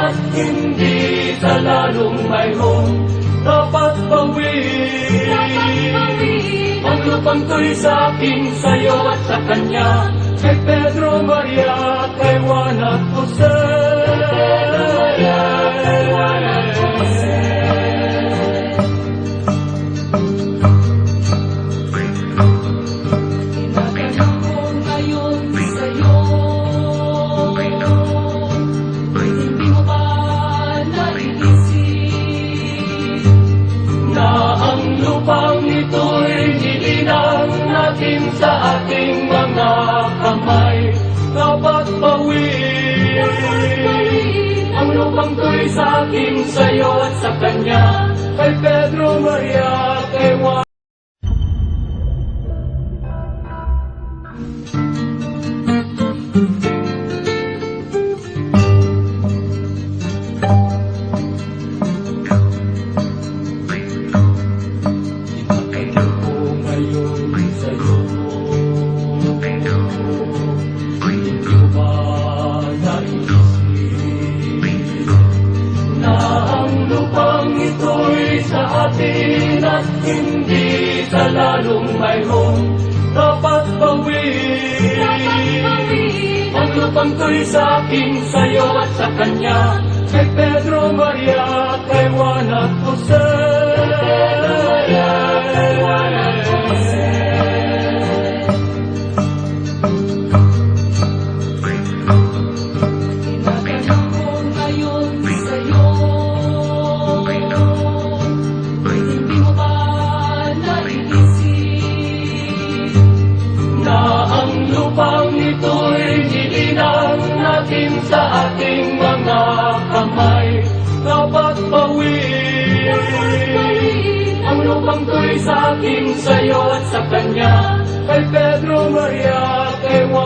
at hindi sa lalong mayroong dapat bawiin. Ang lupang ko'y sa akin, sa'yo at sa kanya, kay Pedro, Maria, kay Juan at Jose. Lupang ito'y nilinang natin sa ating mga kamay, dapat bawiin. Ang lupang ko'y sa akin, sa'yo at sa kanya, kay Pedro, Maria, kay Juan. Sa atin at hindi sa lalong mayroong dapat bawiin. Ang lupang ko'y sa akin, sa'yo at sa kanya, kay Pedro, Maria, kay Juan at Jose. Lupang ito'y nilinang natin sa ating mga kamay, dapat bawiin. Ang lupang ko'y sa akin, sa'yo at sa kanya, kay Pedro, Maria, kay Juan.